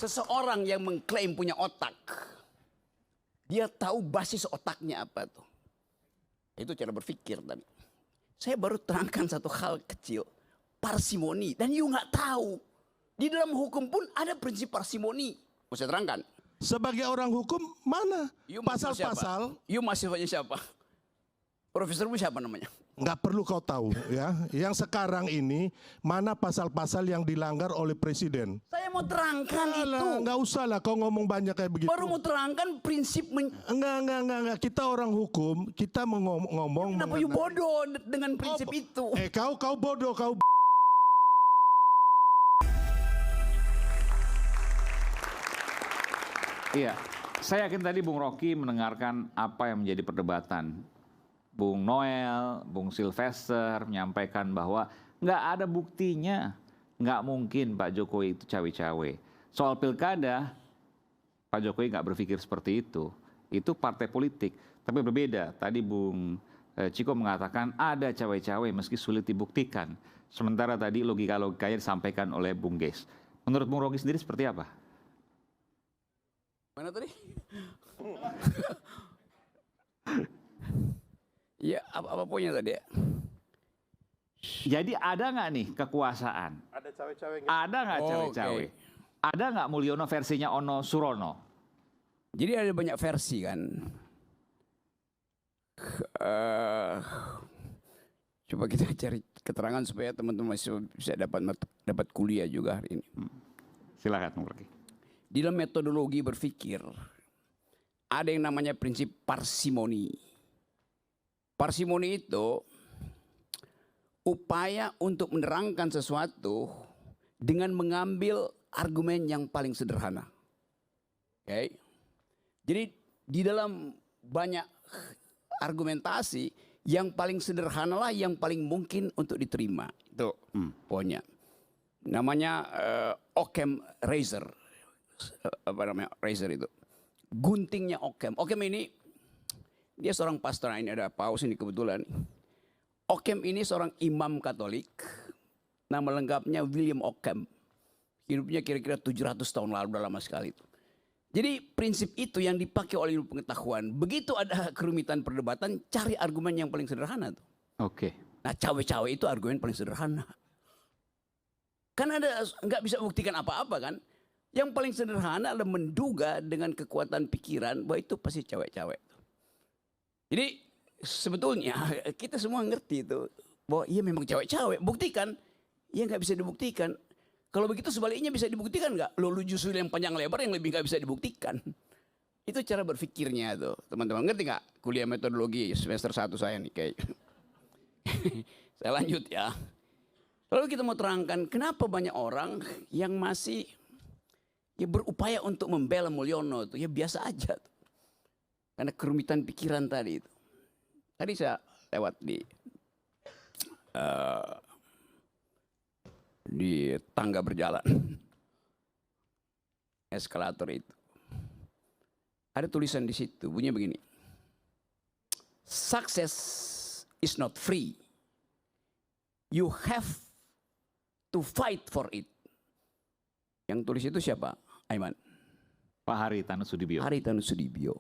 Seseorang yang mengklaim punya otak, dia tahu basis otaknya apa tuh. Itu cara berpikir tadi. Saya baru terangkan satu hal kecil, parsimoni, dan you nggak tahu. Di dalam hukum pun ada prinsip parsimoni. Mau saya terangkan. Sebagai orang hukum mana Pasal-pasal? You mahasiswanya siapa? Profesormu siapa namanya? Nggak perlu kau tahu ya. Yang sekarang ini mana pasal-pasal yang dilanggar oleh presiden. Saya mau terangkan itu. Nggak usah lah kau ngomong banyak kayak begitu. Baru mau terangkan prinsip. Enggak. Kita orang hukum, kita ngomong. Kenapa you bodoh dengan prinsip itu? Kau bodoh, kau. Iya, saya yakin tadi Bung Rocky mendengarkan apa yang menjadi perdebatan. Bung Noel, Bung Sylvester menyampaikan bahwa nggak ada buktinya, nggak mungkin Pak Jokowi itu cawe-cawe. Soal pilkada, Pak Jokowi nggak berpikir seperti itu partai politik. Tapi berbeda, tadi Bung Ciko mengatakan ada cawe-cawe meski sulit dibuktikan. Sementara tadi logika-logikanya disampaikan oleh Bung Geis. Menurut Bung Rocky sendiri seperti apa? Mana tadi? Ya, apa poinnya tadi ya? Jadi ada nggak nih kekuasaan? Ada cawe-cawe. Ada nggak cawe-cawe? Okay. Ada nggak Mulyono versinya Ono Surono? Jadi ada banyak versi kan. Coba kita cari keterangan supaya teman-teman bisa dapat kuliah juga hari ini. Silakan Bung Rocky. Di dalam metodologi berpikir ada yang namanya prinsip parsimoni. Parsimoni itu upaya untuk menerangkan sesuatu dengan mengambil argumen yang paling sederhana. Oke. Jadi di dalam banyak argumentasi yang paling sederhana lah yang paling mungkin untuk diterima. Itu poinnya. Namanya Occam razor. Apa namanya razor itu, guntingnya Occam. Occam ini dia seorang pastor. Ini ada paus ini kebetulan. Occam ini seorang imam Katolik, nama lengkapnya William Occam. Hidupnya kira-kira 700 tahun lalu, udah lama sekali itu. Jadi prinsip itu yang dipakai oleh ilmu pengetahuan. Begitu ada kerumitan perdebatan, cari argumen yang paling sederhana tuh. Oke. Nah cawe-cawe itu argumen paling sederhana. Kan ada nggak bisa buktikan apa-apa kan. Yang paling sederhana adalah menduga dengan kekuatan pikiran bahwa itu pasti cawe-cawe. Jadi sebetulnya kita semua ngerti itu bahwa iya memang cawe-cawe. Buktikan, ya nggak bisa dibuktikan. Kalau begitu sebaliknya bisa dibuktikan nggak? Lu justru yang panjang lebar yang lebih nggak bisa dibuktikan. Itu cara berpikirnya tuh, teman-teman. Ngerti nggak? Kuliah metodologi semester 1 saya nih kayak. Saya lanjut ya. Lalu kita mau terangkan kenapa banyak orang yang masih ya berupaya untuk membela Mulyono itu ya biasa aja tuh. Karena kerumitan pikiran tadi itu. Tadi saya lewat di tangga berjalan. Eskalator itu. Ada tulisan di situ bunyinya begini. Success is not free. You have to fight for it. Yang tulis itu siapa? Aiman. Pak Haritanu Sudibyo. Haritanu Sudibyo.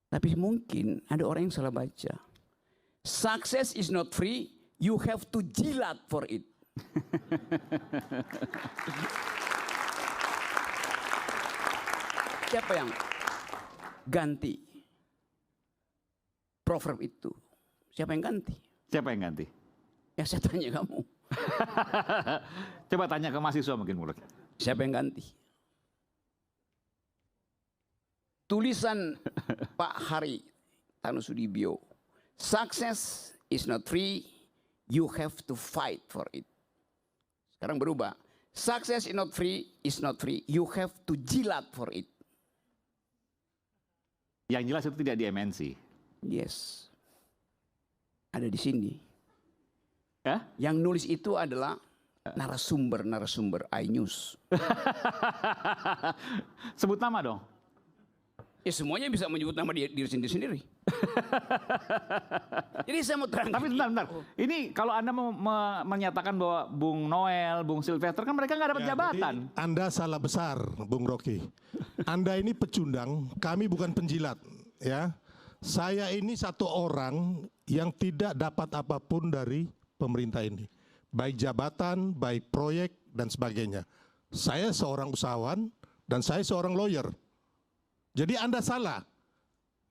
Tapi mungkin ada orang yang salah baca. Success is not free, you have to jilat for it. Siapa yang ganti proverb itu? Siapa yang ganti? Siapa yang ganti? Ya saya tanya kamu. Coba tanya ke mahasiswa mungkin Bung Rocky. Siapa yang ganti? Tulisan Pak Haritanu Sudibyo. Success is not free, you have to fight for it. Sekarang berubah. Success is not free, you have to jilat for it. Yang jelas itu tidak di MNC. Yes. Ada di sini. Ya? Yang nulis itu adalah narasumber iNews. Sebut nama dong. Ya semuanya bisa menyebut nama diri sendiri. Jadi saya mau terangkan. Tapi bentar. Ini kalau Anda mau menyatakan bahwa Bung Noel, Bung Sylvester kan mereka nggak dapat Ya, jabatan. jadi Anda salah besar, Bung Rocky. Anda ini pecundang, kami bukan penjilat, ya. Saya ini satu orang yang tidak dapat apapun dari pemerintah ini, baik jabatan, baik proyek dan sebagainya. Saya seorang usahawan dan saya seorang lawyer. Jadi Anda salah.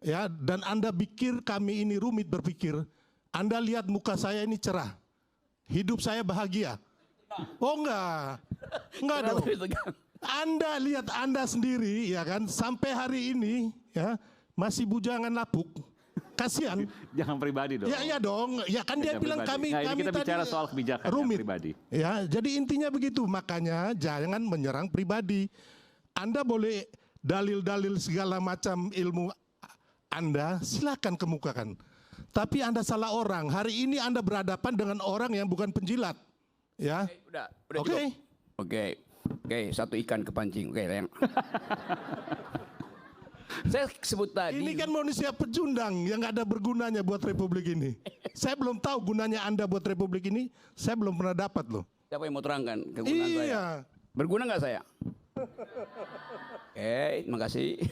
Ya, dan Anda pikir kami ini rumit berpikir. Anda lihat muka saya ini cerah. Hidup saya bahagia. Oh enggak. Enggak dong. Anda lihat Anda sendiri ya kan, sampai hari ini ya masih bujangan lapuk. Kasihan. Jangan pribadi dong. Ya iya dong. Ya kan dia Jangan bilang pribadi. kami Nah, ini kami kita tadi bicara soal kebijakan rumit. pribadi. Ya, jadi intinya begitu. Makanya jangan menyerang pribadi. Anda boleh dalil-dalil segala macam ilmu Anda, silakan kemukakan. Tapi Anda salah orang. Hari ini Anda berhadapan dengan orang yang bukan penjilat. Ya. Udah Oke. cukup. Oke, satu ikan kepancing. Oke, Leng. Saya sebut tadi. Ini kan manusia pecundang yang nggak ada bergunanya buat Republik ini. Saya belum tahu gunanya Anda buat Republik ini. Saya belum pernah dapat loh. Siapa yang mau terangkan kegunaan saya? Iya. Berguna nggak saya? Oke, terima kasih.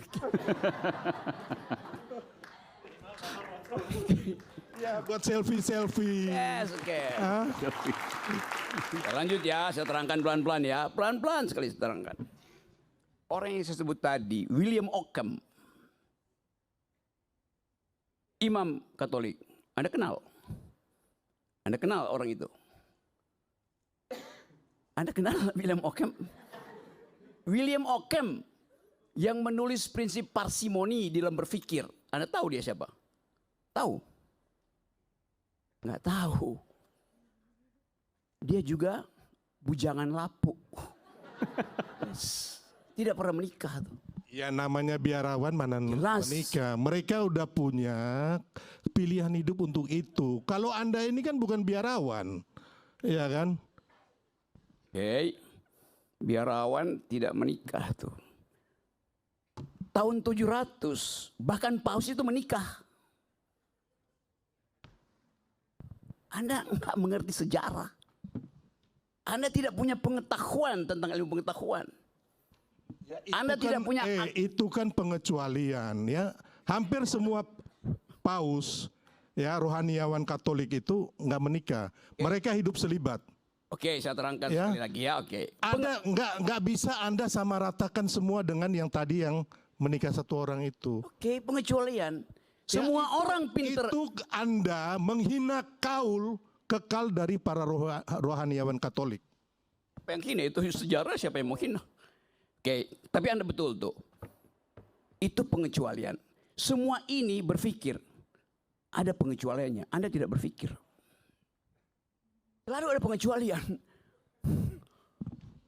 Ya, buat selfie-selfie. Yes, oke. Hah? Kita lanjut ya, saya terangkan pelan-pelan ya. Pelan-pelan sekali saya terangkan. Orang yang saya sebut tadi, William Ockham. Imam Katolik. Anda kenal? Anda kenal orang itu? Anda kenal William Ockham? William Ockham yang menulis prinsip parsimoni dalam berpikir. Anda tahu dia siapa? Tahu? Nggak tahu. Dia juga bujangan lapuk. Tidak pernah menikah tuh. Ya namanya biarawan mana Jelas. menikah. Mereka udah punya pilihan hidup untuk itu. Kalau Anda ini kan bukan biarawan. Ya kan? Oke. Biarawan tidak menikah tuh. Tahun 700 bahkan Paus itu menikah. Anda nggak mengerti sejarah. Anda tidak punya pengetahuan tentang ilmu pengetahuan. Ya, Anda tidak punya itu kan pengecualian ya. Hampir semua paus ya rohaniawan Katolik itu nggak menikah. Mereka hidup selibat. Oke, saya terangkan Ya. sekali lagi ya. Oke. Anda nggak bisa Anda sama ratakan semua dengan yang tadi yang menikah satu orang itu. Oke, pengecualian. Semua Ya, orang pinter. Itu Anda menghina kaul kekal dari para rohaniawan Katolik. Apa yang hina itu sejarah, siapa yang mau hina? Oke, tapi Anda betul tuh. Itu pengecualian. Semua ini berpikir ada pengecualiannya. Anda tidak berpikir. Lalu ada pengecualian.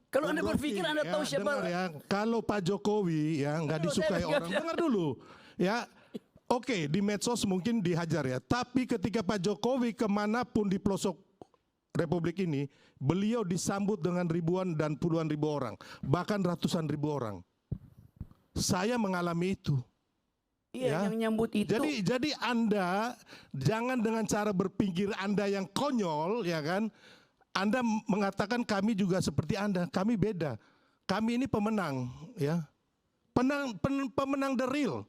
Kalau Anda berpikir Anda Ya, tahu siapa. dengar ya, kalau Pak Jokowi ya nggak disukai orang, dengar dulu. Ya, oke di medsos mungkin dihajar ya. Tapi ketika Pak Jokowi kemanapun di pelosok Republik ini, beliau disambut dengan ribuan dan puluhan ribu orang, bahkan ratusan ribu orang. Saya mengalami itu. Iya, Ya. yang nyambut itu. Jadi Anda jangan dengan cara berpikir Anda yang konyol, ya kan? Anda mengatakan kami juga seperti Anda, kami beda. Kami ini pemenang, ya. Pemenang the real.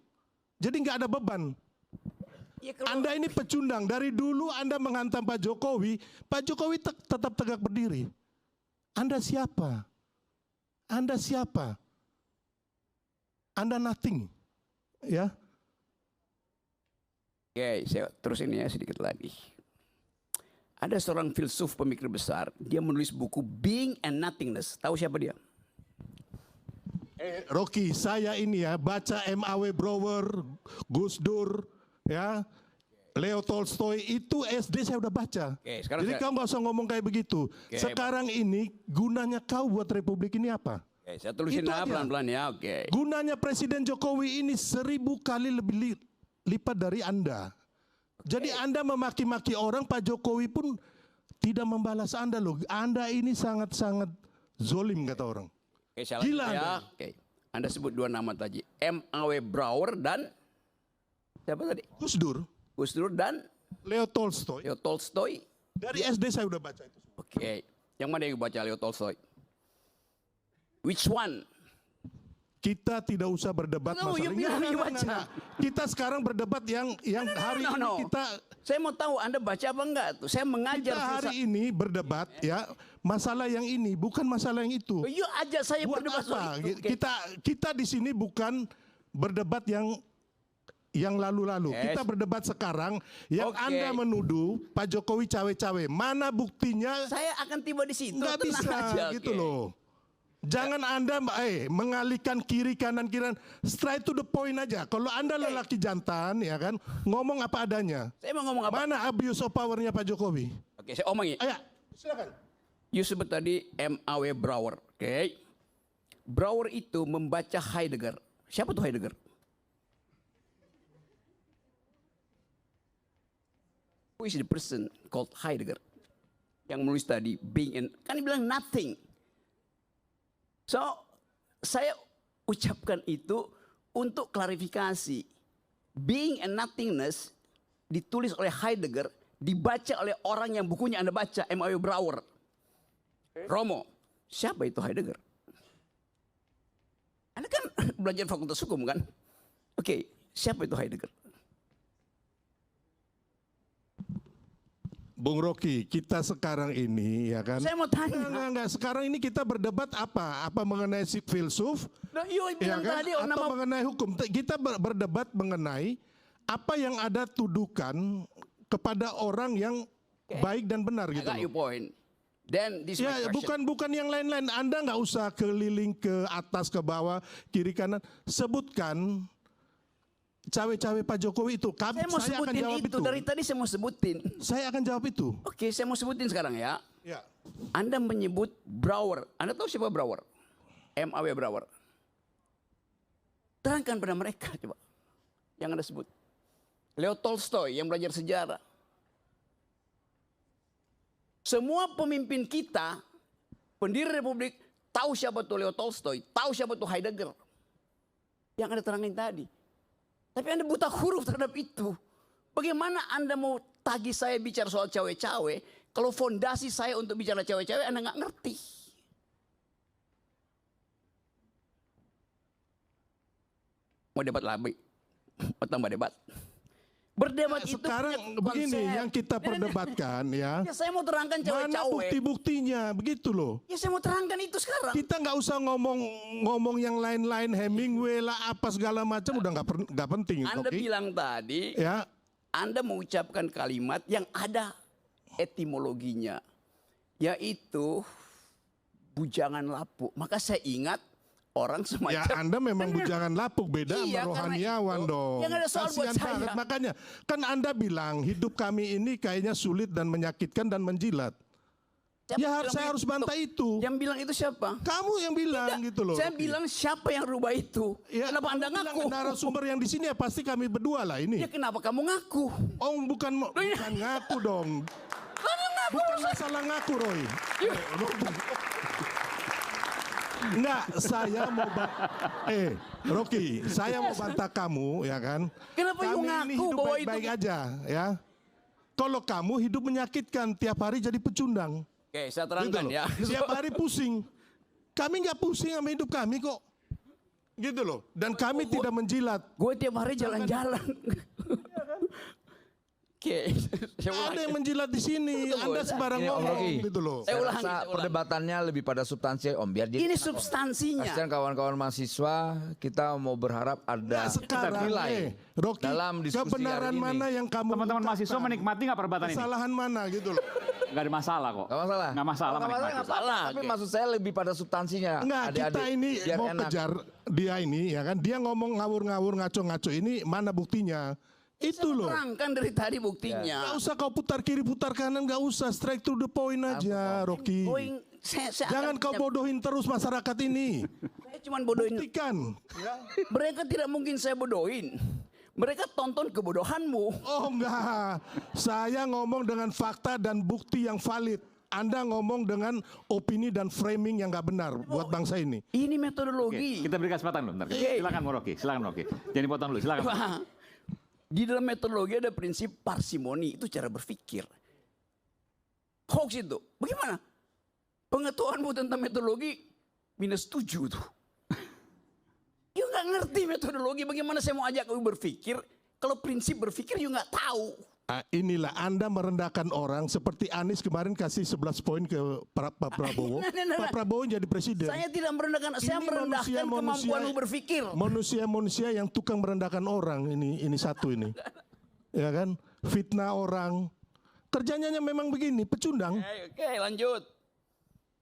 Jadi nggak ada beban. Ya, kalau- Anda ini pecundang. Dari dulu Anda menghantam Pak Jokowi tetap tegak berdiri. Anda siapa? Anda siapa? Anda nothing, ya. Oke, saya terusin ya sedikit lagi. Ada seorang filsuf pemikir besar, dia menulis buku Being and Nothingness. Tahu siapa dia? Rocky, saya ini ya baca M.A.W. Brouwer, Gus Dur, ya, Leo Tolstoy itu SD saya udah baca. Oke, sekarang Jadi saya- kau nggak usah ngomong kayak begitu. Oke, Sekarang ini gunanya kau buat Republik ini apa? Oke, saya tulisin Itu lah aja. pelan-pelan ya. Oke. Gunanya Presiden Jokowi ini 1000 kali lebih lipat dari Anda. Jadi Anda memaki-maki orang, Pak Jokowi pun tidak membalas Anda loh. Anda ini sangat-sangat zolim kata orang. Oke, saya lanjut Gila ya. Anda. Oke. Anda sebut dua nama tadi, M.A.W. Brouwer dan Siapa tadi? Gus Dur, Gus Dur dan Leo Tolstoy. Leo Tolstoy. Dari SD saya udah baca itu. Oke. Yang mana yang baca Leo Tolstoy? Which one? Kita tidak usah berdebat No, you masalah bilang you baca. enggak. Kita sekarang berdebat yang hari no, ini no. kita Saya mau tahu Anda baca apa enggak tuh. Saya mengajar. hari ini berdebat ya masalah yang ini bukan masalah yang itu. You ajak saya Buat berdebat apa? soal itu. Oke. Kita di sini bukan berdebat yang lalu-lalu. Yes. Kita berdebat sekarang yang Oke. Anda menuduh Pak Jokowi cawe-cawe. Mana buktinya? Saya akan tiba di situ. Nggak tenang bisa aja, gitu oke. loh. Jangan Anda mengalihkan kiri kanan straight to the point aja. Kalau Anda lelaki jantan ya kan, ngomong apa adanya. Saya mau ngomong apa? Mana abuse of power-nya Pak Jokowi? Oke, saya omongi. Ayo, silakan. You sebut tadi M.A.W. Brouwer. Oke. Brouwer itu membaca Heidegger. Siapa tuh Heidegger? Who is the person called Heidegger? Yang menulis tadi being and kan dia bilang nothing. So, saya ucapkan itu untuk klarifikasi. Being and nothingness ditulis oleh Heidegger, dibaca oleh orang yang bukunya Anda baca, M.A.W. Brouwer. Romo, siapa itu Heidegger? Anda kan belajar fakultas hukum kan? Oke, siapa itu Heidegger? Bung Rocky, kita sekarang ini ya kan. Saya mau tanya. Enggak. Sekarang ini kita berdebat apa? Apa mengenai filsuf? Nah, you Ya bilang kan? tadi Atau nama mengenai hukum? Kita berdebat mengenai apa yang ada tudukan kepada orang yang baik dan benar I gitu. got your Loh. point. Then this is my Ya question. bukan yang lain-lain. Anda nggak usah keliling ke atas ke bawah kiri kanan. Sebutkan cawe-cawe Pak Jokowi itu. Saya mau Saya akan sebutin jawab itu. Dari tadi saya mau sebutin. Saya akan jawab itu. Oke, saya mau sebutin sekarang ya. Ya. Anda menyebut Brouwer. Anda tahu siapa Brouwer? M.A.W. Brouwer. Terangkan pada mereka coba. Yang Anda sebut. Leo Tolstoy yang belajar sejarah. Semua pemimpin kita, pendiri republik, tahu siapa tuh Leo Tolstoy, tahu siapa tuh Heidegger. Yang Anda terangin tadi. Tapi Anda buta huruf terhadap itu. Bagaimana Anda mau tagih saya bicara soal cawe-cawe, kalau fondasi saya untuk bicara cawe-cawe Anda nggak ngerti. Mau debat lagi? Mau tambah debat? Berdebat itu Sekarang punya begini konsep. yang kita perdebatkan ya. Ya saya mau terangkan Mana cawe-cawe. bukti-buktinya begitu loh. Ya saya mau terangkan itu sekarang. Kita nggak usah ngomong yang lain-lain Hemingway lah apa segala macam udah nggak penting. Anda Oke? bilang tadi, Ya Anda mengucapkan kalimat yang ada etimologinya, yaitu bujangan lapuk. Maka saya ingat orang ya semacam Anda memang bujangan lapuk beda Iya, sama karena rohaniawan itu dong. yang ada soal buat Kasihan saya. banget. Makanya kan Anda bilang hidup kami ini kayaknya sulit dan menyakitkan dan menjilat. Siapa Ya bilang saya harus begitu? bantah itu. Yang bilang itu siapa? Kamu yang bilang gitu loh. Saya Rocky. bilang siapa yang rubah itu? Ya, Kenapa kamu Anda bilang ngaku? narasumber yang di sini ya pasti kami berdua lah ini. Ya kenapa kamu ngaku? Oh bukan ngaku dong. Bukan masalah ngaku Roy. Enggak, saya mau Rocky, saya mau bantah kamu ya kan. Kenapa you Kami ini ngaku hidup bahwa baik-baik itu? aja ya. Kalau kamu hidup menyakitkan tiap hari jadi pecundang. Oke, saya Gitu terangkan loh. ya. Tiap hari pusing. Kami nggak pusing sama hidup kami kok. Gitu loh. Dan kami tidak menjilat. Gue tiap hari jalan-jalan. Oke, saya Nggak ada ulangi. yang menjilat di sini. Tunggu, Anda sembarang Ini, Om ngomong Rocky. gitu loh. Saya Saya ulangi, rasa saya ulangi. perdebatannya lebih pada substansi Om biar dia Ini substansinya. kasihan kawan-kawan mahasiswa kita mau berharap ada Nah, sekarang nilai Rocky, dalam diskusi kebenaran hari ini. mana yang kamu Teman-teman ungkapkan? mahasiswa menikmati nggak perdebatan ini? Kesalahan mana gitu loh. Nggak ada masalah kok. Gak masalah. Nggak masalah Nggak masalah, menikmati. nggak apa-apa. Salah, Tapi oke. maksud saya lebih pada substansinya. Enggak, kita Adik-adik, ini biar mau enak. kejar dia ini ya kan. Dia ngomong ngawur-ngawur ngaco-ngaco ini mana buktinya? Itu loh. Terangkan dari tadi Gak buktinya. usah kau putar kiri putar kanan, gak usah, straight to the point aja Rocky. Going, saya Jangan akan- kau bodohin terus masyarakat ini. Saya cuma bodohin. Buktikan. Mereka tidak mungkin saya bodohin. Mereka tonton kebodohanmu. Oh enggak, saya ngomong dengan fakta dan bukti yang valid. Anda ngomong dengan opini dan framing yang gak benar buat bangsa ini. Ini Oke, metodologi. kita beri kesempatan dulu. Bentar. Oke. Silakan Rocky, silakan Rocky. Jangan dipotong dulu, silakan. Wah, Di dalam metodologi ada prinsip parsimoni, itu cara berpikir. Hoax itu, bagaimana? Pengetahuanmu tentang metodologi -7 tuh. You nggak ngerti metodologi, bagaimana saya mau ajak kamu berpikir kalau prinsip berpikir you nggak tahu. Inilah Anda merendahkan orang seperti Anies kemarin kasih 11 poin ke Pak Prabowo. Pak Prabowo jadi presiden. Saya tidak merendahkan, saya Ini merendahkan kemampuanmu berpikir. Manusia-manusia yang tukang merendahkan orang ini satu ini. Ya kan? Fitnah orang. Kerjanya memang begini, pecundang. Oke, lanjut.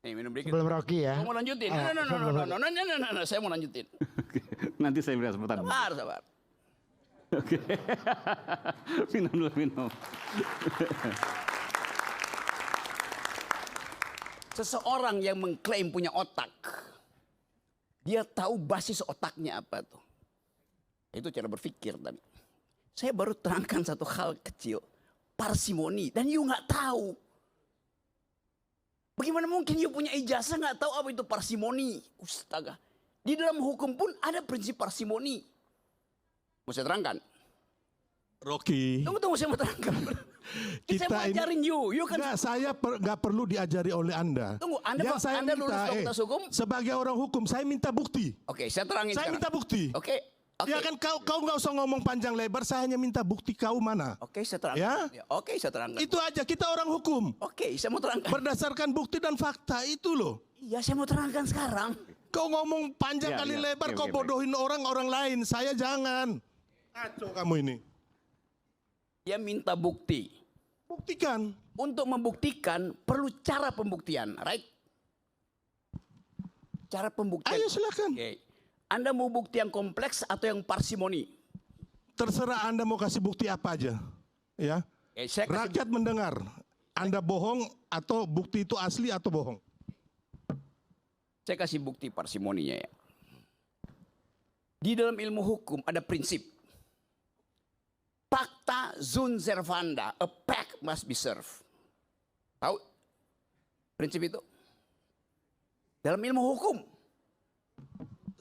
Nih, minum dikit. Sebelum Rocky ya. Saya mau lanjutin. No, saya mau lanjutin. Nanti saya beri kesempatan. Sabar. Oke. Minum dulu, minum. Seseorang yang mengklaim punya otak, dia tahu basis otaknya apa tuh. Itu cara berpikir tadi. Saya baru terangkan satu hal kecil, parsimoni, dan you nggak tahu. Bagaimana mungkin you punya ijazah nggak tahu apa itu parsimoni? Astaga. Di dalam hukum pun ada prinsip parsimoni. Mau saya terangkan? Rocky. Tunggu, saya mau terangkan. Saya mau ajarin you kan. Enggak, saya nggak perlu diajari oleh Anda. Tunggu, Anda lulus fakultas hukum? Sebagai orang hukum, saya minta bukti. Oke, saya terangin Saya sekarang. minta bukti. Oke. Ya kan kau nggak usah ngomong panjang lebar, saya hanya minta bukti kau mana. Oke, saya terangkan. Ya? Oke, saya terangkan. Itu aja, kita orang hukum. Oke, saya mau terangkan. Berdasarkan bukti dan fakta itu loh. Iya, saya mau terangkan sekarang. Kau ngomong panjang kali lebar, kau oke, bodohin orang lain. Saya jangan. Kacau kamu ini. Dia minta bukti. Buktikan. Untuk membuktikan perlu cara pembuktian, right? Cara pembuktian. Ayo silakan. Oke. Anda mau bukti yang kompleks atau yang parsimoni? Terserah Anda mau kasih bukti apa aja. Ya. Saya kasih Rakyat mendengar. Anda bohong atau bukti itu asli atau bohong. Saya kasih bukti parsimoninya ya. Di dalam ilmu hukum ada prinsip. Pacta sunt servanda, a pact must be served. Tahu prinsip itu? Dalam ilmu hukum.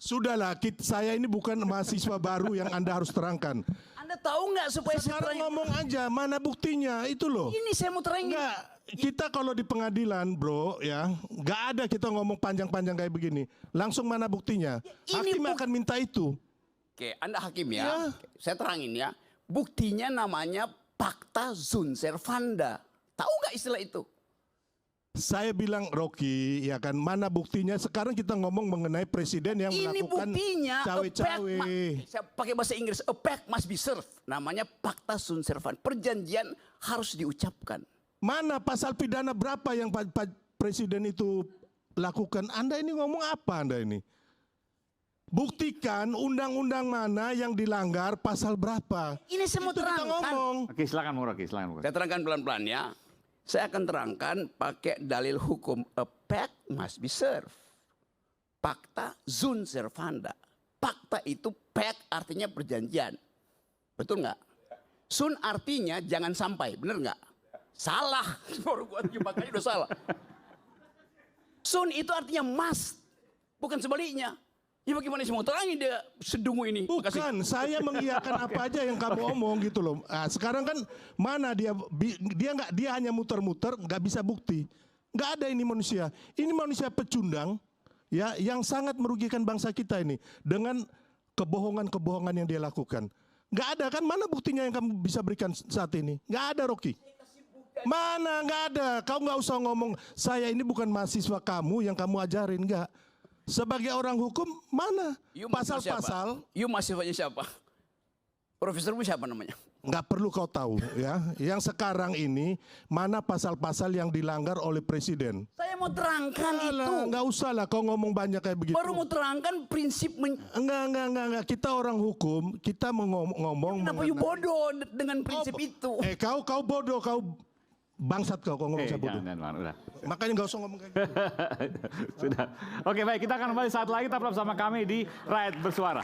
Sudahlah, saya ini bukan mahasiswa baru yang Anda harus terangkan. Anda tahu nggak supaya saya Sekarang terangin? ngomong aja, mana buktinya, itu loh. Ini saya mau terangin. Enggak, kita kalau di pengadilan bro ya, nggak ada kita ngomong panjang-panjang kayak begini. Langsung mana buktinya? Ya, ini Hakim akan minta itu. Oke, Anda hakim ya. Ya. Oke, saya terangin ya. Buktinya namanya pacta sunt servanda. Tahu nggak istilah itu? Saya bilang Rocky, ya kan, mana buktinya? Sekarang kita ngomong mengenai presiden yang Ini melakukan buktinya. cawe-cawe. Saya pakai bahasa Inggris. A pact must be served. Namanya pacta sunt servanda. Perjanjian harus diucapkan. Mana pasal pidana berapa yang presiden itu lakukan? Anda ini ngomong apa Anda ini? Buktikan undang-undang mana yang dilanggar, pasal berapa. Ini saya mau Itu kita terangkan. ngomong. Oke, silakan Bung Rocky, silakan Bung Rocky. Saya terangkan pelan-pelan ya. Saya akan terangkan pakai dalil hukum. A pact must be served. Pacta sunt servanda. Pacta itu pact artinya perjanjian. Betul nggak? Sun artinya jangan sampai. Bener nggak? Salah. Baru gua makanya udah salah. Sun itu artinya must. Bukan sebaliknya. Ya bagaimana sih mau terangin dia sedungu ini? Makasih. Bukan, saya mengiyakan apa aja yang kamu omong gitu loh. Nah, sekarang kan mana dia hanya muter-muter, nggak bisa bukti. Nggak ada ini manusia. Ini manusia pecundang, ya, yang sangat merugikan bangsa kita ini dengan kebohongan-kebohongan yang dia lakukan. Nggak ada kan? Mana buktinya yang kamu bisa berikan saat ini? Nggak ada, Rocky. Mana? Nggak ada. Kau nggak usah ngomong. Saya ini bukan mahasiswa kamu yang kamu ajarin, nggak. Sebagai orang hukum, mana pasal-pasal? You mahasiswanya siapa? Profesormu siapa namanya? Nggak perlu kau tahu ya. Yang sekarang ini mana pasal-pasal yang dilanggar oleh presiden? Saya mau terangkan itu. Nggak usah lah kau ngomong banyak kayak begitu. Baru mau terangkan prinsip. Enggak. Kita orang hukum, kita ngomong. Kenapa you bodoh dengan prinsip itu? Kau bodoh, kau bangsat kau ngomong saya bodoh. Jangan, udah. Makanya nggak usah ngomong kayak gitu. Sudah. Oke, baik, kita akan kembali saat lagi tetap bersama kami di Rakyat Bersuara.